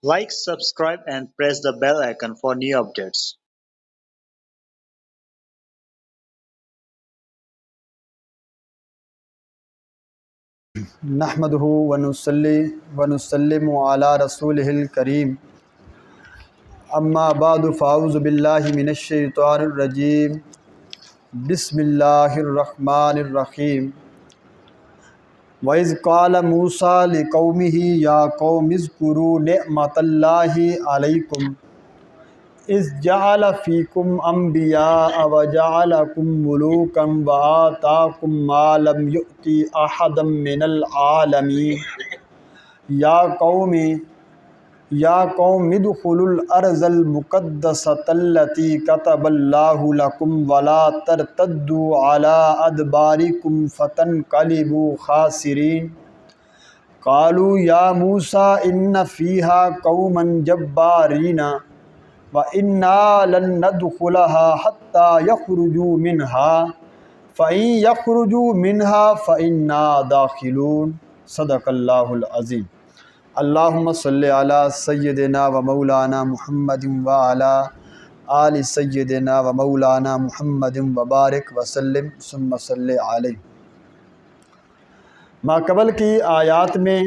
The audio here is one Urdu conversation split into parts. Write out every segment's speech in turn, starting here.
Like, subscribe and press the bell icon for new updates. نحمده ونصلي ونسلم على رسوله الكريم اما بعد فاعوذ باللہ من الشیطان الرجیم بسم اللہ الرحمن الرحیم وَإِذْ قَالَ مُوسَىٰ لِقَوْمِهِ يَا قَوْمِ اذْكُرُوا نِعْمَةَ اللَّهِ عَلَيْكُمْ إِذْ جَعَلَ فِيكُمْ أَنْبِيَاءَ وَجَعَلَكُمْ مُلُوكًا وَآتَاكُمْ مَا لَمْ يُؤْتِ أَحَدًا مِّنَ الْعَالَمِينَ یا قوم ادخلوا الارض المقدسۃ التي كتب الله لكم ولا ترتدوا على ادباركم فتنقلبوا خاسرين قالوا يا موسى ان فيها قوما جبارين وإنا لن ندخلها حتى يخرجوا منها فإن يخرجوا منها فإنا داخلون صدق اللہ العظیم۔ اللہم صلی علی سیدنا و مولانا محمد وعلی آل سیدنا و مولانا محمد وبارک وسلم ثم صلی علیہ۔ ما قبل کی آیات میں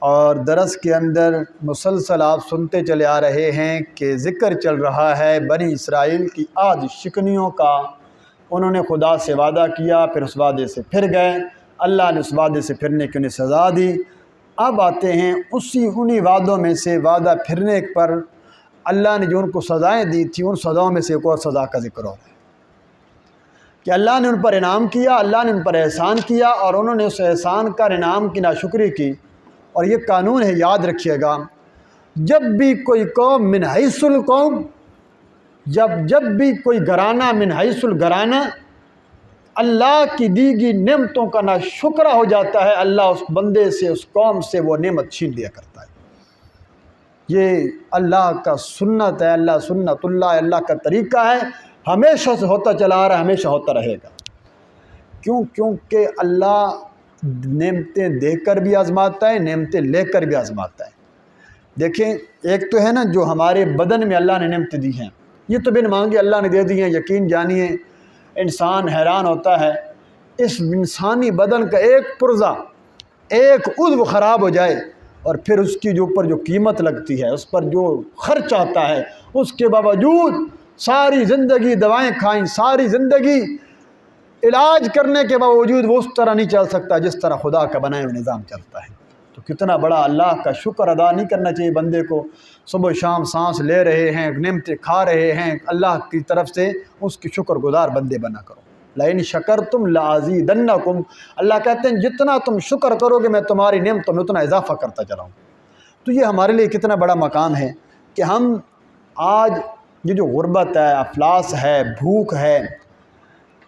اور درس کے اندر مسلسل آپ سنتے چلے آ رہے ہیں کہ ذکر چل رہا ہے بنی اسرائیل کی آج شکنیوں کا۔ انہوں نے خدا سے وعدہ کیا، پھر اس وعدے سے پھر گئے، اللہ نے اس وعدے سے پھرنے کی انہیں سزا دی۔ اب آتے ہیں انہی وعدوں میں سے وعدہ پھرنے پر اللہ نے جو ان کو سزائیں دی تھیں، ان سزاؤں میں سے ایک اور سزا کا ذکر ہو رہا ہے کہ اللہ نے ان پر انعام کیا، اللہ نے ان پر احسان کیا اور انہوں نے اس احسان کا انعام کی ناشکری کی۔ اور یہ قانون ہے، یاد رکھیے گا، جب بھی کوئی قوم من حیث القوم، جب بھی کوئی گھرانہ من حیث الگھرانہ اللہ کی دی گئی نعمتوں کا ناشکرہ ہو جاتا ہے، اللہ اس بندے سے، اس قوم سے وہ نعمت چھین لیا کرتا ہے۔ یہ اللہ کا سنت ہے، اللہ سنت اللہ کا طریقہ ہے، ہمیشہ سے ہوتا چلا آ رہا ہے، ہمیشہ ہوتا رہے گا۔ کیونکہ اللہ نعمتیں دے کر بھی آزماتا ہے، نعمتیں لے کر بھی آزماتا ہے۔ دیکھیں، ایک تو ہے نا جو ہمارے بدن میں اللہ نے نعمتیں دی ہیں، یہ تو بن مانگے اللہ نے دے دی ہیں۔ یقین جانیے انسان حیران ہوتا ہے، اس انسانی بدن کا ایک پرزہ، ایک عضو خراب ہو جائے اور پھر اس کی جو اوپر جو قیمت لگتی ہے، اس پر جو خرچ آتا ہے، اس کے باوجود ساری زندگی دوائیں کھائیں، ساری زندگی علاج کرنے کے باوجود وہ اس طرح نہیں چل سکتا جس طرح خدا کا بنایا ہوا نظام چلتا ہے۔ تو کتنا بڑا اللہ کا شکر ادا نہیں کرنا چاہیے بندے کو؟ صبح و شام سانس لے رہے ہیں، نعمتیں کھا رہے ہیں، اللہ کی طرف سے اس کی شکر گزار بندے بنا کرو۔ لئن شکرتم لازیدنکم، اللہ کہتے ہیں جتنا تم شکر کرو گے میں تمہاری نعمتوں میں اتنا اضافہ کرتا چلاؤں۔ تو یہ ہمارے لیے کتنا بڑا مقام ہے کہ ہم آج یہ جو غربت ہے، افلاس ہے، بھوک ہے،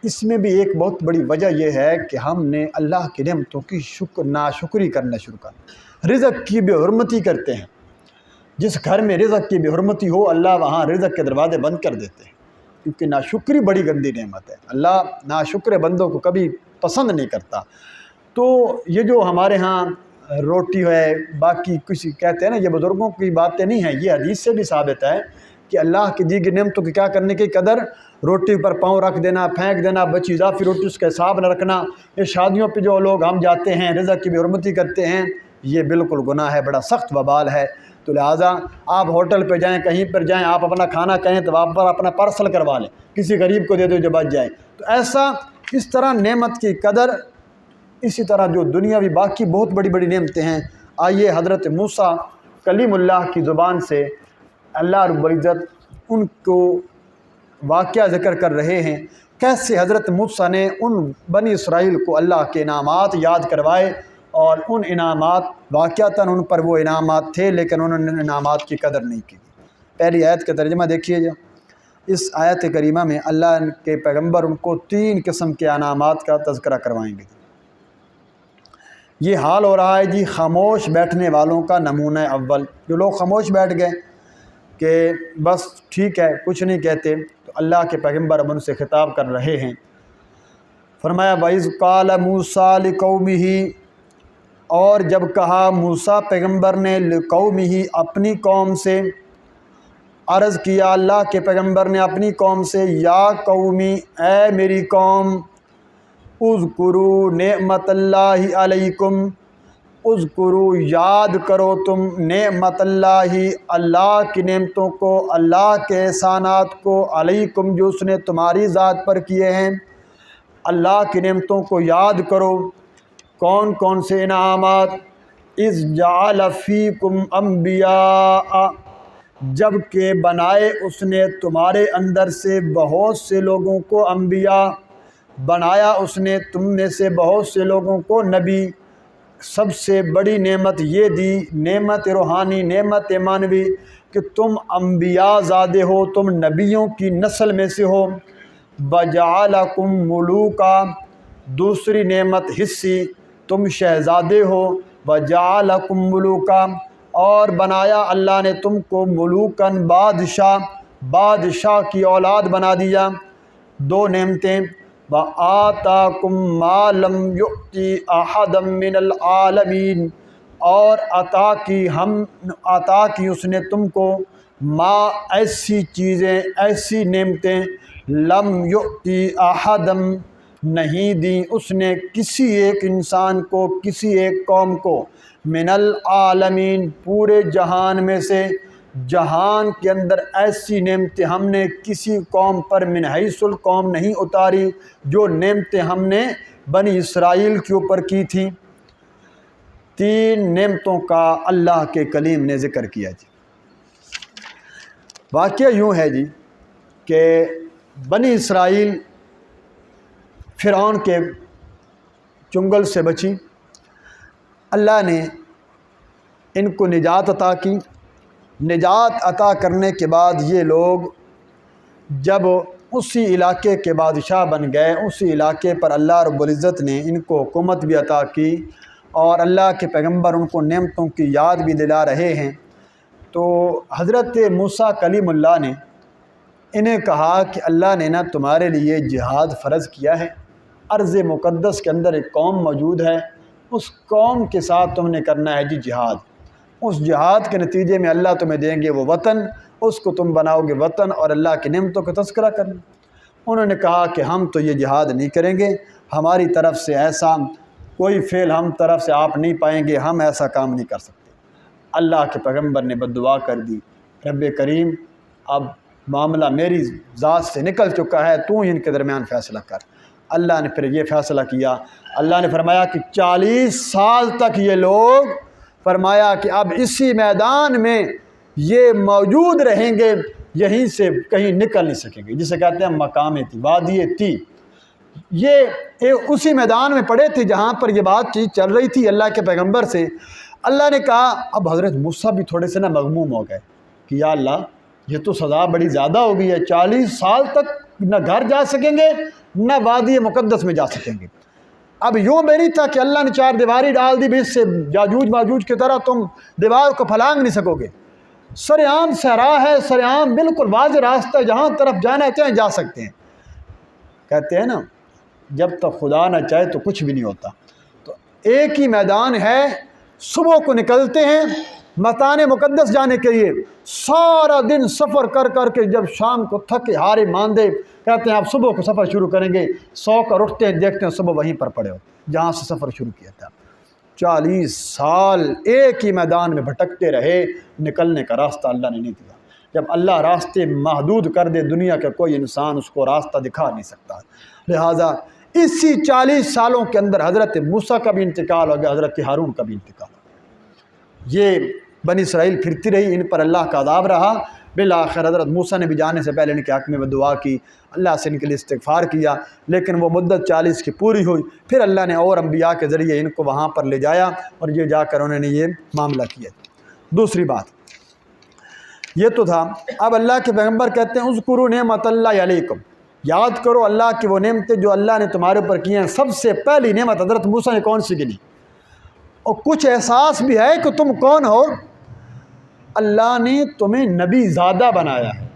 اس میں بھی ایک بہت بڑی وجہ یہ ہے کہ ہم نے اللہ کی نعمتوں کی ناشکری کرنا شروع کر، رزق کی بے حرمتی کرتے ہیں۔ جس گھر میں رزق کی بے حرمتی ہو، اللہ وہاں رزق کے دروازے بند کر دیتے ہیں، کیونکہ ناشکری بڑی گندی نعمت ہے۔ اللہ ناشکر بندوں کو کبھی پسند نہیں کرتا۔ تو یہ جو ہمارے ہاں روٹی ہے، باقی کچھ کہتے ہیں نا، یہ بزرگوں کی باتیں نہیں ہیں، یہ حدیث سے بھی ثابت ہے کہ اللہ کی دی گئی نعمتوں کی کیا کرنے کی قدر، روٹی پر پاؤں رکھ دینا، پھینک دینا، بچی اضافی روٹی اس کا حساب نہ رکھنا۔ یہ شادیوں پہ جو لوگ ہم جاتے ہیں رزق کی بے حرمتی کرتے ہیں، یہ بالکل گناہ ہے، بڑا سخت وبال ہے۔ تو لہٰذا آپ ہوٹل پہ جائیں، کہیں پر جائیں، آپ اپنا کھانا کہیں تو آپ پر اپنا پارسل کروا لیں، کسی غریب کو دے دو جو بچ جائے۔ تو ایسا اس طرح نعمت کی قدر، اسی طرح جو دنیاوی باقی بہت بڑی بڑی نعمتیں ہیں۔ آئیے حضرت موسیٰ کلیم اللہ کی زبان سے اللہ رب العزت ان کو واقعہ ذکر کر رہے ہیں، کیسے حضرت موسیٰ نے ان بنی اسرائیل کو اللہ کے انعامات یاد کروائے، اور ان انعامات واقعتاً ان پر وہ انعامات تھے لیکن انہوں نے انعامات کی قدر نہیں کی۔ پہلی آیت کا ترجمہ دیکھیے جا، اس آیت کریمہ میں اللہ کے پیغمبر ان کو 3 قسم کے انعامات کا تذکرہ کروائیں گے۔ یہ حال ہو رہا ہے جی خاموش بیٹھنے والوں کا نمونہ اول، جو لوگ خاموش بیٹھ گئے کہ بس ٹھیک ہے کچھ نہیں کہتے، تو اللہ کے پیغمبر اب ان سے خطاب کر رہے ہیں۔ فرمایا وَإِذْ قَالَ مُوسَىٰ لِقَوْمِهِ، اور جب کہا موسیٰ پیغمبر نے لقومہ اپنی قوم سے، عرض کیا اللہ کے پیغمبر نے اپنی قوم سے، یا قومی اے میری قوم، اذکروا نعمت اللہ علیکم، اذکروا یاد کرو تم نعمت اللہ، اللہ کی نعمتوں کو، اللہ کے احسانات کو، علیکم جو اس نے تمہاری ذات پر کیے ہیں، اللہ کی نعمتوں کو یاد کرو۔ کون کون سے انعامات؟ اذ جعل فیکم انبیاء، جب کہ بنائے اس نے تمہارے اندر سے بہت سے لوگوں کو انبیاء، بنایا اس نے تم میں سے بہت سے لوگوں کو نبی۔ سب سے بڑی نعمت یہ دی، نعمت روحانی، نعمت معنوی، کہ تم انبیاء زادے ہو، تم نبیوں کی نسل میں سے ہو۔ وَجَعَلَكُم مُلُوكًا، دوسری نعمت حصی، تم شہزادے ہو۔ وَجَعَلَكُم مُلُوكًا، اور بنایا اللہ نے تم کو ملوکاً، بادشاہ، بادشاہ کی اولاد بنا دیا۔ دو نعمتیں، وَآتَاكُم مَّا لَمْ يُؤْتِ أَحَدًا مِّنَ الْعَالَمِينَ، اور عطا کی اس نے تم کو، ما ایسی چیزیں، ایسی نعمتیں، لم یؤتی احدم نہیں دیں اس نے کسی ایک انسان کو، کسی ایک قوم کو، من العالمین پورے جہان میں سے، جہان کے اندر ایسی نعمتیں ہم نے کسی قوم پر من حیث القوم نہیں اتاری جو نعمتیں ہم نے بنی اسرائیل کے اوپر کی تھیں۔ تین نعمتوں کا اللہ کے کلیم نے ذکر کیا جی۔ واقعہ یوں ہے جی کہ بنی اسرائیل فرعون کے چنگل سے بچی، اللہ نے ان کو نجات عطا کی۔ نجات عطا کرنے کے بعد یہ لوگ جب اسی علاقے کے بادشاہ بن گئے، اسی علاقے پر اللہ رب العزت نے ان کو حکومت بھی عطا کی، اور اللہ کے پیغمبر ان کو نعمتوں کی یاد بھی دلا رہے ہیں۔ تو حضرت موسیٰ کلیم اللہ نے انہیں کہا کہ اللہ نے نا تمہارے لیے جہاد فرض کیا ہے، ارض مقدس کے اندر ایک قوم موجود ہے، اس قوم کے ساتھ تم نے کرنا ہے جی جہاد۔ اس جہاد کے نتیجے میں اللہ تمہیں دیں گے وہ وطن، اس کو تم بناؤ گے وطن، اور اللہ کی نعمتوں کا تذکرہ کرنا۔ انہوں نے کہا کہ ہم تو یہ جہاد نہیں کریں گے، ہماری طرف سے ایسا کوئی فعل ہم طرف سے آپ نہیں پائیں گے، ہم ایسا کام نہیں کر سکتے۔ اللہ کے پیغمبر نے بد دعا کر دی، رب کریم اب معاملہ میری ذات سے نکل چکا ہے، تو ہی ان کے درمیان فیصلہ کر۔ اللہ نے پھر یہ فیصلہ کیا، اللہ نے فرمایا کہ 40 سال تک یہ لوگ، فرمایا کہ اب اسی میدان میں یہ موجود رہیں گے، یہیں سے کہیں نکل نہیں سکیں گے، جسے کہتے ہیں مقام تی، وادی تی۔ یہ اسی میدان میں پڑے تھے جہاں پر یہ بات چیز چل رہی تھی اللہ کے پیغمبر سے۔ اللہ نے کہا، اب حضرت موسیٰ بھی تھوڑے سے مغموم ہو گئے کہ یا اللہ یہ تو سزا بڑی زیادہ ہو گئی ہے، 40 سال تک نہ گھر جا سکیں گے نہ وادی مقدس میں جا سکیں گے۔ اب یوں بھی نہیں تھا کہ اللہ نے 4 دیواری ڈال دی، بھی اس سے یاجوج ماجوج کی طرح تم دیوار کو پھلانگ نہیں سکو گے۔ سرعام صحرا ہے، سرعام بالکل واضح راستہ، جہاں طرف جانا چاہیں جا سکتے ہیں۔ کہتے ہیں نا جب تک خدا نہ چاہے تو کچھ بھی نہیں ہوتا۔ تو ایک ہی میدان ہے، صبح کو نکلتے ہیں مکان مقدس جانے کے لیے، سارا دن سفر کر کر کے جب شام کو تھکے ہارے ماندے کہتے ہیں آپ صبح کو سفر شروع کریں گے، 100 کر اٹھتے ہیں، دیکھتے ہیں صبح وہیں پر پڑے ہو جہاں سے سفر شروع کیا تھا۔ 40 سال ایک ہی میدان میں بھٹکتے رہے، نکلنے کا راستہ اللہ نے نہیں دیا۔ جب اللہ راستے محدود کر دے، دنیا کا کوئی انسان اس کو راستہ دکھا نہیں سکتا۔ لہٰذا اسی 40 سالوں کے اندر حضرت موسیٰ کا بھی انتقال ہو گیا، حضرت ہارون کا بھی انتقال ہو گیا۔ یہ بنی اسرائیل پھرتی رہی، ان پر اللہ کا عذاب رہا۔ بالآخر حضرت موسیٰ نے بھی جانے سے پہلے ان کے حق میں دعا کی، اللہ سے ان کے لیے استغفار کیا، لیکن وہ مدت 40 کی پوری ہوئی، پھر اللہ نے اور انبیاء کے ذریعے ان کو وہاں پر لے جایا، اور یہ جا کر انہوں نے یہ معاملہ کیا۔ دوسری بات یہ تو تھا، اب اللہ کے پیغمبر کہتے ہیں اذکروا نعمت اللہ علیکم، یاد کرو اللہ کی وہ نعمتیں جو اللہ نے تمہارے اوپر کی ہیں۔ سب سے پہلی نعمت حضرت موسیٰ نے کون سی گنی؟ اور کچھ احساس بھی ہے کہ تم کون ہو، اللہ نے تمہیں نبی زادہ بنایا ہے۔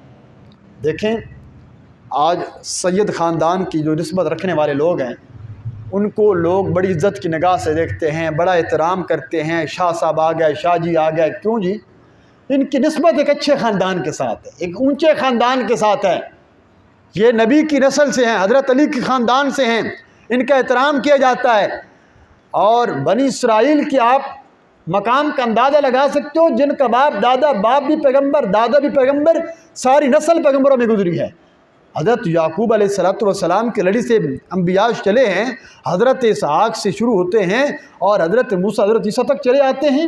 دیکھیں آج سید خاندان کی جو نسبت رکھنے والے لوگ ہیں، ان کو لوگ بڑی عزت کی نگاہ سے دیکھتے ہیں، بڑا احترام کرتے ہیں، شاہ صاحب آ گئے، شاہ جی آ گئے، کیوں جی؟ ان کی نسبت ایک اچھے خاندان کے ساتھ ہے، ایک اونچے خاندان کے ساتھ ہے، یہ نبی کی نسل سے ہیں، حضرت علی کے خاندان سے ہیں، ان کا احترام کیا جاتا ہے۔ اور بنی اسرائیل کی آپ مقام کا اندازہ لگا سکتے ہو، جن کا باپ بھی پیغمبر، دادا بھی پیغمبر، ساری نسل پیغمبروں میں گزری ہے۔ حضرت یعقوب علیہ السلام کی لڑی سے انبیاء چلے ہیں، حضرت اسحاق سے شروع ہوتے ہیں اور حضرت موسیٰ حضرت عیسیٰ تک چلے آتے ہیں،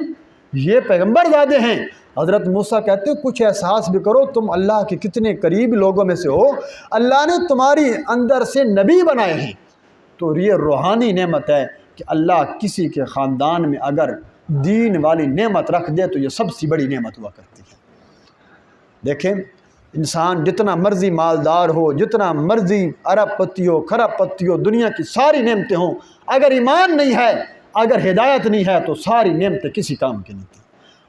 یہ پیغمبر زادے ہیں۔ حضرت موسیٰ کہتے ہیں کچھ احساس بھی کرو، تم اللہ کے کتنے قریب لوگوں میں سے ہو، اللہ نے تمہاری اندر سے نبی بنائے ہیں۔ تو یہ روحانی نعمت ہے کہ اللہ کسی کے خاندان میں اگر دین والی نعمت رکھ دے تو یہ سب سے بڑی نعمت ہوا کرتی ہے۔ دیکھیں، انسان جتنا مرضی مالدار ہو، جتنا مرضی ارب پتی ہو، کھرب پتی ہو، دنیا کی ساری نعمتیں ہوں، اگر ایمان نہیں ہے، اگر ہدایت نہیں ہے تو ساری نعمتیں کسی کام کی نہیں تھیں۔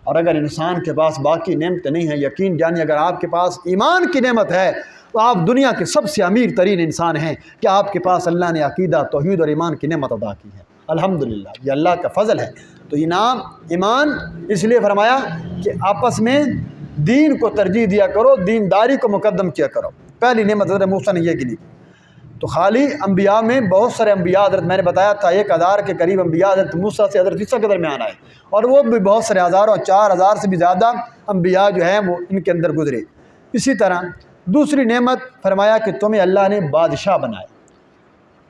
اور اگر انسان کے پاس باقی نعمتیں نہیں ہیں، یقین جانیے اگر آپ کے پاس ایمان کی نعمت ہے تو آپ دنیا کے سب سے امیر ترین انسان ہیں کہ آپ کے پاس اللہ نے عقیدہ، توحید اور ایمان کی نعمت عطا کی ہے۔ الحمدللہ، یہ اللہ کا فضل ہے۔ تو ایمان اس لیے فرمایا کہ آپس میں دین کو ترجیح دیا کرو، دینداری کو مقدم کیا کرو۔ پہلی نعمت حضرت موسیٰ نے یہ گنی۔ تو خالی انبیاء میں بہت سارے انبیاء، حضرت میں نے بتایا تھا 1000 کے قریب انبیاء حضرت موسیٰ سے حضرت عیسیٰ کے درمیان آئے، اور وہ بھی بہت سارے ہزاروں، 4000 سے بھی زیادہ انبیاء جو ہیں وہ ان کے اندر گزرے۔ اسی طرح دوسری نعمت فرمایا کہ تمہیں اللہ نے بادشاہ بنائے۔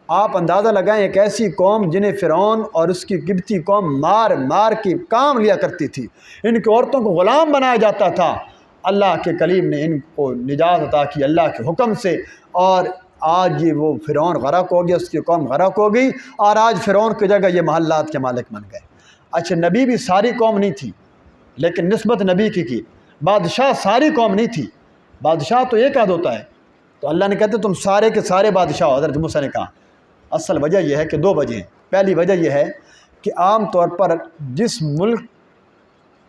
آپ اندازہ لگائیں، ایک ایسی قوم جنہیں فرعون اور اس کی قبطی قوم مار مار کے کام لیا کرتی تھی، ان کی عورتوں کو غلام بنایا جاتا تھا، اللہ کے کلیم نے ان کو نجات عطا کی اللہ کے حکم سے، اور آج یہ وہ فرعون غرق ہو گیا، اس کی قوم غرق ہو گئی، اور آج فرعون کی جگہ یہ محلات کے مالک بن گئے۔ اچھا، نبی بھی ساری قوم نہیں تھی، لیکن نسبت نبی کی بادشاہ ساری قوم نہیں تھی، بادشاہ تو ایک آدھ ہوتا ہے، تو اللہ نے کہتے تم سارے کے سارے بادشاہ ہو۔ حضرت موسیٰ نے کہا اصل وجہ یہ ہے کہ 2 وجہ ہیں۔ پہلی وجہ یہ ہے کہ عام طور پر جس ملک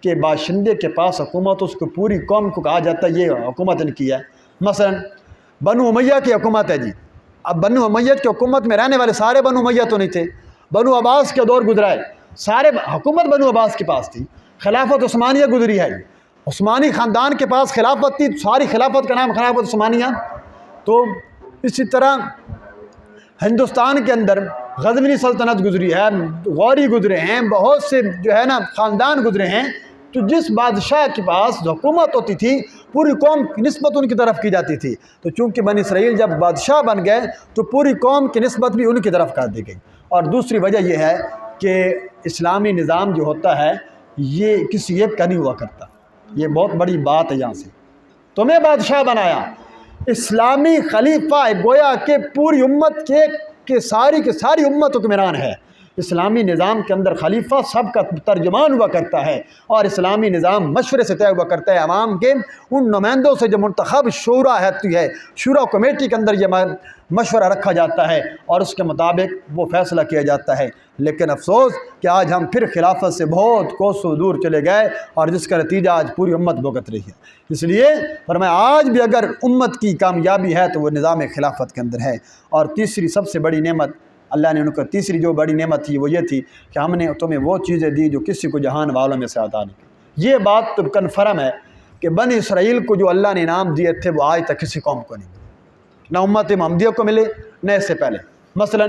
کے باشندے کے پاس حکومت، اس کو پوری قوم کو کہا جاتا ہے یہ حکومت ان کی ہے۔ مثلا بنو امیہ کی حکومت ہے جی، اب بنو امیہ کی حکومت میں رہنے والے سارے بنو امیہ تو نہیں تھے، بنو عباس کے دور گزرا ہے، سارے حکومت بنو عباس کے پاس تھی۔ خلافت عثمانیہ گزری ہے، عثمانی خاندان کے پاس خلافت تھی، ساری خلافت کا نام خلافت عثمانیہ۔ تو اسی طرح ہندوستان کے اندر غزنوی سلطنت گزری ہے، غوری گزرے ہیں، بہت سے جو ہے نا خاندان گزرے ہیں۔ تو جس بادشاہ کے پاس حکومت ہوتی تھی، پوری قوم کی نسبت ان کی طرف کی جاتی تھی، تو چونکہ بنی اسرائیل جب بادشاہ بن گئے تو پوری قوم کی نسبت بھی ان کی طرف کر دی گئی۔ اور دوسری وجہ یہ ہے کہ اسلامی نظام جو ہوتا ہے یہ کسی ایک کا نہیں ہوا کرتا، یہ بہت بڑی بات ہے۔ یہاں سے تمہیں بادشاہ بنایا، اسلامی خلیفہ گویا کہ پوری امت کے ساری امت حکمران ہے۔ اسلامی نظام کے اندر خلیفہ سب کا ترجمان ہوا کرتا ہے، اور اسلامی نظام مشورے سے طے ہوا کرتا ہے عوام کے ان نمائندوں سے جو منتخب شورا ہوتی ہے، شورا کمیٹی کے اندر یہ مشورہ رکھا جاتا ہے اور اس کے مطابق وہ فیصلہ کیا جاتا ہے۔ لیکن افسوس کہ آج ہم پھر خلافت سے بہت کوسوں دور چلے گئے، اور جس کا نتیجہ آج پوری امت بھگت رہی ہے۔ اس لیے فرمایا آج بھی اگر امت کی کامیابی ہے تو وہ نظام خلافت کے اندر ہے۔ اور تیسری سب سے بڑی نعمت اللہ نے ان کو، تیسری جو بڑی نعمت تھی وہ یہ تھی کہ ہم نے تمہیں وہ چیزیں دی جو کسی کو جہان والوں میں سے عطا نہیں کی۔ یہ بات تو کنفرم ہے کہ بنی اسرائیل کو جو اللہ نے انعام دیے تھے وہ آج تک کسی قوم کو نہیں ملے، نہ امت محمدیہ کو ملے نہ اس سے پہلے۔ مثلا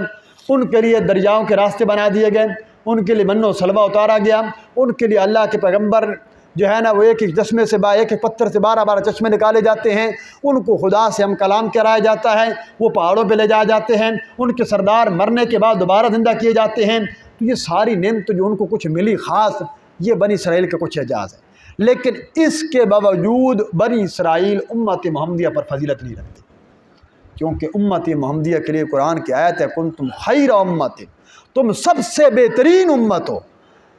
ان کے لیے دریاؤں کے راستے بنا دیے گئے، ان کے لیے من و سلوہ اتارا گیا، ان کے لیے اللہ کے پیغمبر جو ہے نا وہ ایک چشمے سے ایک پتھر سے 12 چشمے نکالے جاتے ہیں، ان کو خدا سے ہم کلام کرایا جاتا ہے، وہ پہاڑوں پہ لے جائے جاتے ہیں، ان کے سردار مرنے کے بعد دوبارہ زندہ کیے جاتے ہیں۔ تو یہ ساری نعمت جو ان کو کچھ ملی خاص، یہ بنی اسرائیل کا کچھ اعجاز ہے۔ لیکن اس کے باوجود بنی اسرائیل امت محمدیہ پر فضیلت نہیں رکھتی، کیونکہ امت محمدیہ کے لیے قرآن کی آیت ہے کنتم خیر امت، تم سب سے بہترین امت ہو۔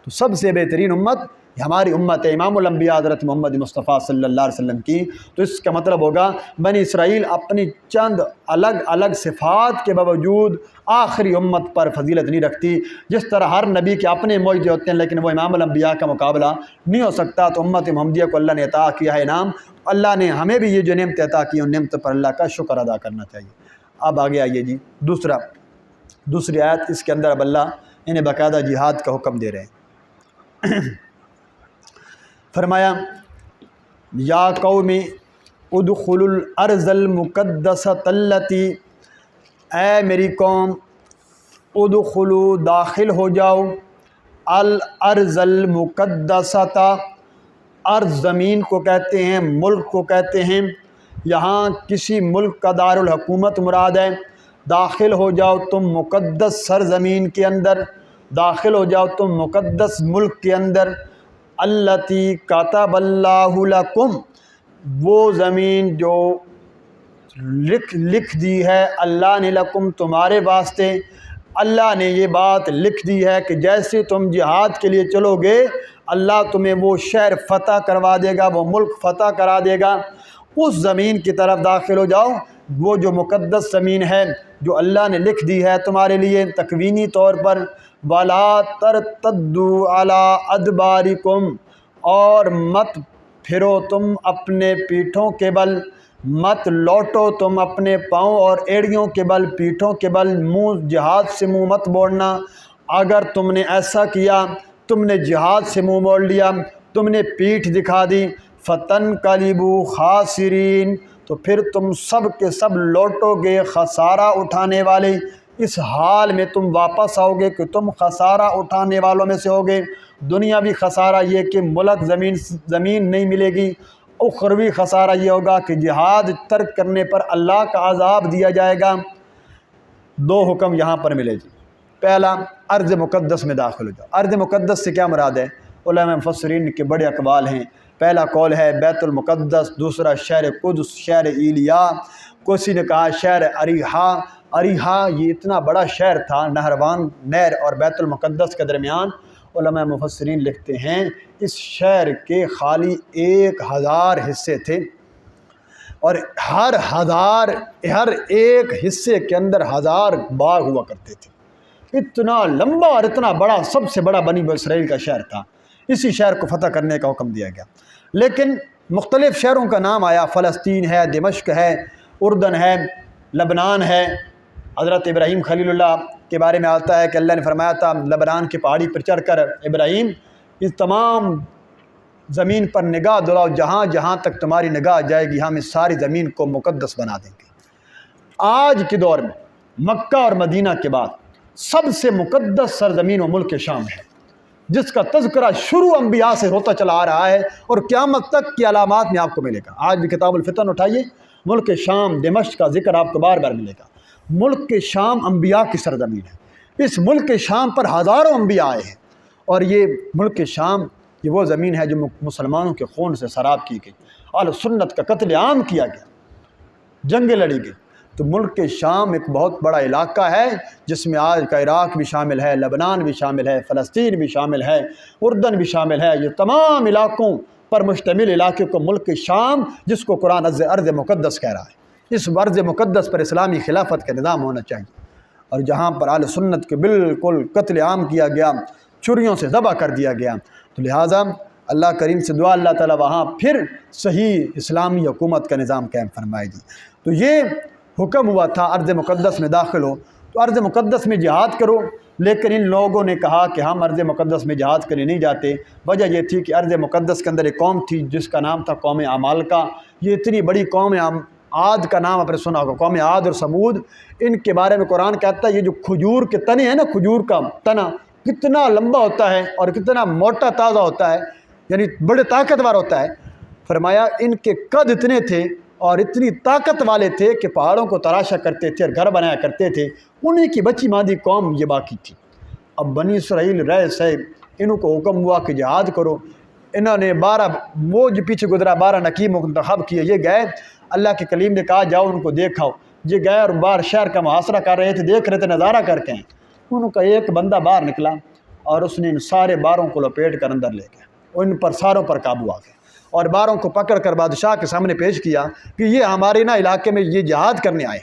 تو سب سے بہترین امت یہ ہماری امت ہے، امام الانبیاء حضرت محمد مصطفیٰ صلی اللہ علیہ وسلم کی۔ تو اس کا مطلب ہوگا بنی اسرائیل اپنی چند الگ الگ صفات کے باوجود آخری امت پر فضیلت نہیں رکھتی۔ جس طرح ہر نبی کے اپنے معجزے ہوتے ہیں لیکن وہ امام الانبیاء کا مقابلہ نہیں ہو سکتا، تو امت محمدیہ کو اللہ نے عطا کیا ہے انعام، اللہ نے ہمیں بھی یہ جو نعمت عطا کی ان نعمت پر اللہ کا شکر ادا کرنا چاہیے۔ اب آگے آئیے جی، دوسرا دوسری آیت اس کے اندر اب اللہ انہیں باقاعدہ جہاد کا حکم دے رہے ہیں۔ فرمایا یا قوم ادخلوا الارض المقدسۃ التی، اے میری قوم، ادخلوا داخل ہو جاؤ، الارض المقدسۃ، ارض زمین کو کہتے ہیں، ملک کو کہتے ہیں، یہاں کسی ملک کا دارالحکومت مراد ہے۔ داخل ہو جاؤ تم مقدس سرزمین کے اندر، داخل ہو جاؤ تم مقدس ملک کے اندر، التی کتب اللہ لکم، وہ زمین جو لکھ دی ہے اللہ نے، لکم تمہارے واسطے، اللہ نے یہ بات لکھ دی ہے کہ جیسے تم جہاد کے لیے چلو گے اللہ تمہیں وہ شہر فتح کروا دے گا، وہ ملک فتح کرا دے گا۔ اس زمین کی طرف داخل ہو جاؤ، وہ جو مقدس زمین ہے جو اللہ نے لکھ دی ہے تمہارے لیے تکوینی طور پر۔ وَلَا تَرْتَدُّوا عَلَىٰ أَدْبَارِكُمْ، اور مت پھرو تم اپنے پیٹھوں کے بل، مت لوٹو تم اپنے پاؤں اور ایڑیوں کے بل، پیٹھوں کے بل، منہ جہاد سے منہ مت موڑنا۔ اگر تم نے ایسا کیا، تم نے جہاد سے منہ موڑ لیا، تم نے پیٹھ دکھا دی، فَتَنْقَلِبُوا خَاسِرِينَ، تو پھر تم سب کے سب لوٹو گے خسارہ اٹھانے والے۔ اس حال میں تم واپس آؤ گے کہ تم خسارہ اٹھانے والوں میں سے ہوگے۔ دنیاوی خسارہ یہ کہ ملک زمین نہیں ملے گی، اخروی خسارہ یہ ہوگا کہ جہاد ترک کرنے پر اللہ کا عذاب دیا جائے گا۔ دو حکم یہاں پر ملے جی۔ پہلا، ارض مقدس میں داخل ہو جاؤ۔ ارض مقدس سے کیا مراد ہے؟ علماء مفسرین کے بڑے اقوال ہیں۔ پہلا قول ہے بیت المقدس، دوسرا شہر قدس، شہر ایلیا، کسی نے کہا شہر اریحا۔ اریحا یہ اتنا بڑا شہر تھا نہروان نہر اور بیت المقدس کے درمیان۔ علماء مفسرین لکھتے ہیں اس شہر کے خالی 1000 حصے تھے، اور ہر ایک حصے کے اندر 1000 باغ ہوا کرتے تھے۔ اتنا لمبا اور اتنا بڑا، سب سے بڑا بنی اسرائیل کا شہر تھا۔ اسی شہر کو فتح کرنے کا حکم دیا گیا، لیکن مختلف شہروں کا نام آیا۔ فلسطین ہے، دمشق ہے، اردن ہے، لبنان ہے۔ حضرت ابراہیم خلیل اللہ کے بارے میں آتا ہے کہ اللہ نے فرمایا تھا لبنان کی پہاڑی پر چڑھ کر ابراہیم اس تمام زمین پر نگاہ دوڑاؤ، جہاں جہاں تک تمہاری نگاہ جائے گی ہم اس ساری زمین کو مقدس بنا دیں گے۔ آج کے دور میں مکہ اور مدینہ کے بعد سب سے مقدس سرزمین و ملک شام ہے، جس کا تذکرہ شروع انبیاء سے ہوتا چلا آ رہا ہے اور قیامت تک کی علامات میں آپ کو ملے گا۔ آج بھی کتاب الفتن اٹھائیے، ملک شام دمشق کا ذکر آپ کو بار بار ملے گا۔ ملک شام انبیاء کی سرزمین ہے۔ اس ملک شام پر ہزاروں انبیاء آئے ہیں، اور یہ ملک شام یہ وہ زمین ہے جو مسلمانوں کے خون سے سراب کی گئی، اہل سنت کا قتل عام کیا گیا، جنگیں لڑی گئی۔ تو ملک شام ایک بہت بڑا علاقہ ہے جس میں آج کا عراق بھی شامل ہے، لبنان بھی شامل ہے، فلسطین بھی شامل ہے، اردن بھی شامل ہے۔ یہ تمام علاقوں پر مشتمل علاقے کو ملک شام، جس کو قرآن ارض مقدس کہہ رہا ہے۔ اس ارض مقدس پر اسلامی خلافت کا نظام ہونا چاہیے، اور جہاں پر اہل سنت کے بالکل قتل عام کیا گیا، چھریوں سے ذبح کر دیا گیا، تو لہٰذا اللہ کریم سے دعا اللہ تعالیٰ وہاں پھر صحیح اسلامی حکومت کا نظام قائم فرمائے گی۔ تو یہ حکم ہوا تھا ارض مقدس میں داخل ہو، تو ارض مقدس میں جہاد کرو۔ لیکن ان لوگوں نے کہا کہ ہم ارض مقدس میں جہاد کرنے نہیں جاتے۔ وجہ یہ تھی کہ ارض مقدس کے اندر ایک قوم تھی جس کا نام تھا قوم عمالقہ۔ یہ اتنی بڑی قوم عاد کا نام آپ نے سنا ہوگا، قوم عاد اور سمود۔ ان کے بارے میں قرآن کہتا ہے یہ جو کھجور کے تنے ہیں نا، کھجور کا تنا کتنا لمبا ہوتا ہے اور کتنا موٹا تازہ ہوتا ہے، یعنی بڑے طاقتور ہوتا ہے۔ فرمایا ان کے قد اتنے تھے اور اتنی طاقت والے تھے کہ پہاڑوں کو تراشا کرتے تھے اور گھر بنایا کرتے تھے۔ انہیں کی بچی مادی قوم یہ باقی تھی۔ اب بنی اسرائیل رہ سے انہوں کو حکم ہوا کہ جہاد کرو۔ انہوں نے 12 وہ جو پیچھے گزرا 12 نقیب منتخب کیے، یہ گئے۔ اللہ کے کلیم نے کہا جاؤ ان کو دیکھاؤ۔ یہ گئے اور باہر شہر کا محاصرہ کر رہے تھے، دیکھ رہے تھے، نظارہ کر کے ہیں۔ انہوں کا ایک بندہ باہر نکلا اور اس نے ان سارے 12 کو لپیٹ کر اندر لے گیا، ان پر ساروں پر قابو آ گیا، اور 12 کو پکڑ کر بادشاہ کے سامنے پیش کیا کہ یہ ہمارے نا علاقے میں یہ جہاد کرنے آئے۔